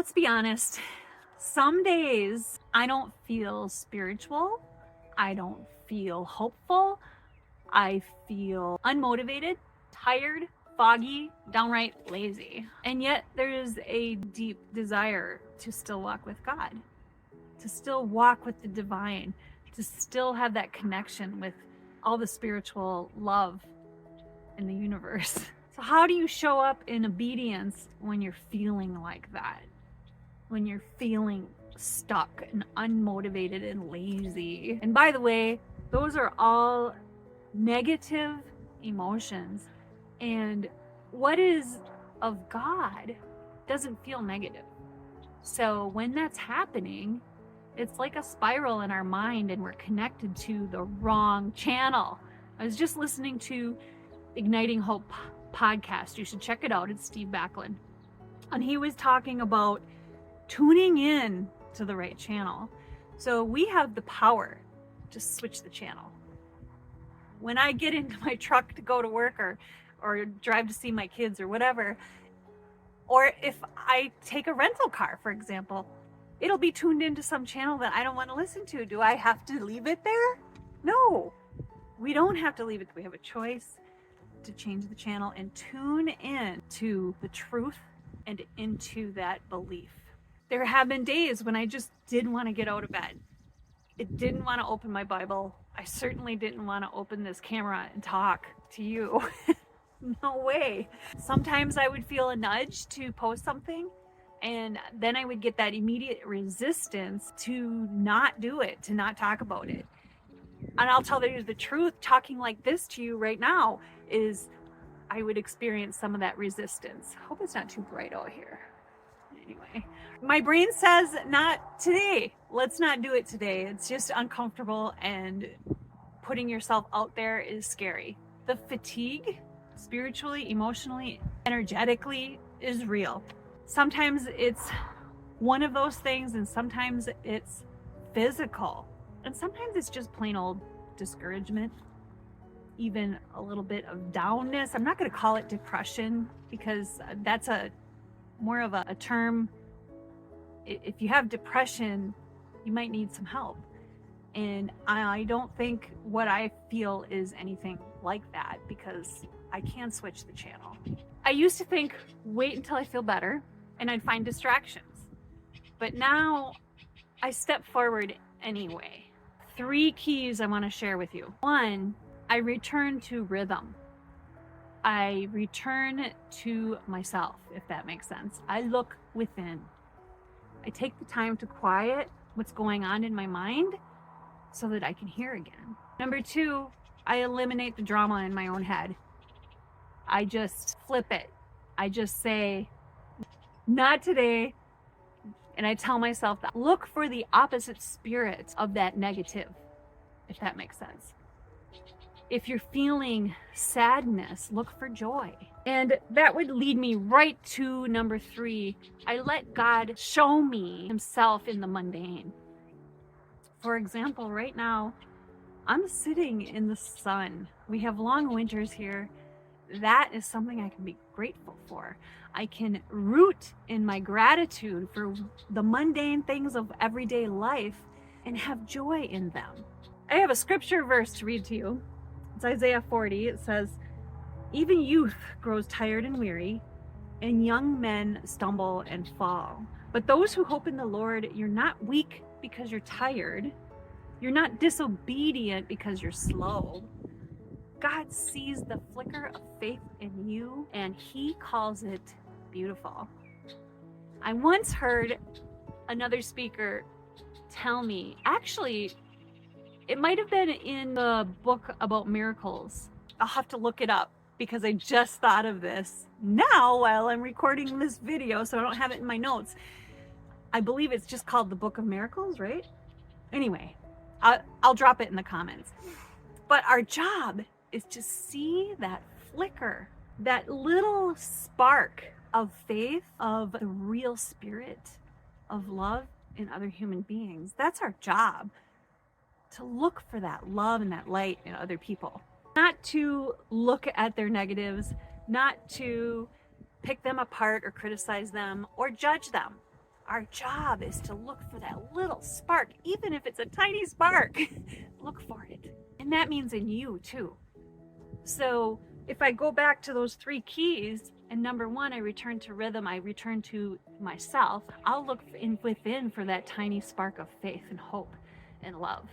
let's be honest, some days I don't feel spiritual, I don't feel hopeful, I feel unmotivated, tired, foggy, downright lazy. And yet there is a deep desire to still walk with God, to still walk with the divine, to still have that connection with all the spiritual love in the universe. So how do you show up in obedience when you're feeling like that? When you're feeling stuck and unmotivated and lazy? And by the way, those are all negative emotions. And what is of God doesn't feel negative. So when that's happening, it's like a spiral in our mind and we're connected to the wrong channel. I was just listening to Igniting Hope podcast. You should check it out. It's Steve Backlund. And he was talking about tuning in to the right channel. So we have the power to switch the channel. When I get into my truck to go to work or drive to see my kids or whatever, or if I take a rental car, for example, it'll be tuned into some channel that I don't want to listen to. Do I have to leave it there? No, we don't have to leave it. We have a choice to change the channel and tune in to the truth and into that belief. There have been days when I just didn't want to get out of bed. I didn't want to open my Bible. I certainly didn't want to open this camera and talk to you. No way. Sometimes I would feel a nudge to post something, and then I would get that immediate resistance to not do it, to not talk about it. And I'll tell you the truth, talking like this to you right now is I would experience some of that resistance. Hope it's not too bright out here. Anyway, my brain says not today. Let's not do it today. It's just uncomfortable, and putting yourself out there is scary. The fatigue, spiritually, emotionally, energetically, is real. Sometimes it's one of those things, and sometimes it's physical. And sometimes it's just plain old discouragement, even a little bit of downness. I'm not going to call it depression because that's more of a term. If you have depression, you might need some help. And I don't think what I feel is anything like that, because I can switch the channel. I used to think, wait until I feel better and I'd find distractions. But now I step forward anyway. 3 keys I want to share with you. 1, I return to rhythm. I return to myself, if that makes sense. I look within. I take the time to quiet what's going on in my mind so that I can hear again. Number 2, I eliminate the drama in my own head. I just flip it. I just say, not today. And I tell myself that. Look for the opposite spirit of that negative, if that makes sense. If you're feeling sadness, look for joy. And that would lead me right to number 3. I let God show me himself in the mundane. For example, right now, I'm sitting in the sun. We have long winters here. That is something I can be grateful for. I can root in my gratitude for the mundane things of everyday life and have joy in them. I have a scripture verse to read to you. It's Isaiah 40. It says, even youth grows tired and weary, and young men stumble and fall. But those who hope in the Lord, you're not weak because you're tired. You're not disobedient because you're slow. God sees the flicker of faith in you, and he calls it beautiful. I once heard another speaker tell me, actually, it might have been in the book about miracles. I'll have to look it up because I just thought of this now while I'm recording this video, so I don't have it in my notes. I believe it's just called the Book of Miracles, right? Anyway, I'll drop it in the comments. But our job is to see that flicker, that little spark of faith, of the real spirit of love in other human beings. That's our job, to look for that love and that light in other people. Not to look at their negatives, not to pick them apart or criticize them or judge them. Our job is to look for that little spark, even if it's a tiny spark. Look for it. And that means in you too. So if I go back to those 3 keys, and number 1, I return to rhythm, I return to myself, I'll look within for that tiny spark of faith and hope and love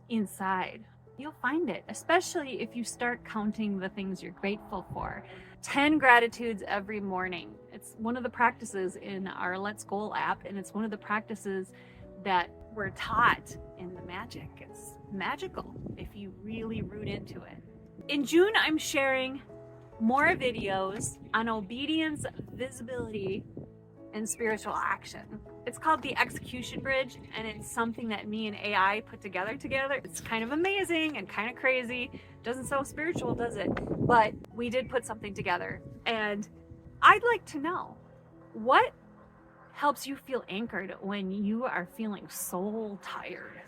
inside. You'll find it, especially if you start counting the things you're grateful for. 10 gratitudes every morning. It's one of the practices in our Let's Goal app, and it's one of the practices that we're taught in the magic. It's magical if you really root into it. In June, I'm sharing more videos on obedience, visibility, and spiritual action. It's called the Execution Bridge, and it's something that me and AI put together. It's kind of amazing and kind of crazy. Doesn't sound spiritual, does it? But we did put something together. And I'd like to know, what helps you feel anchored when you are feeling soul tired?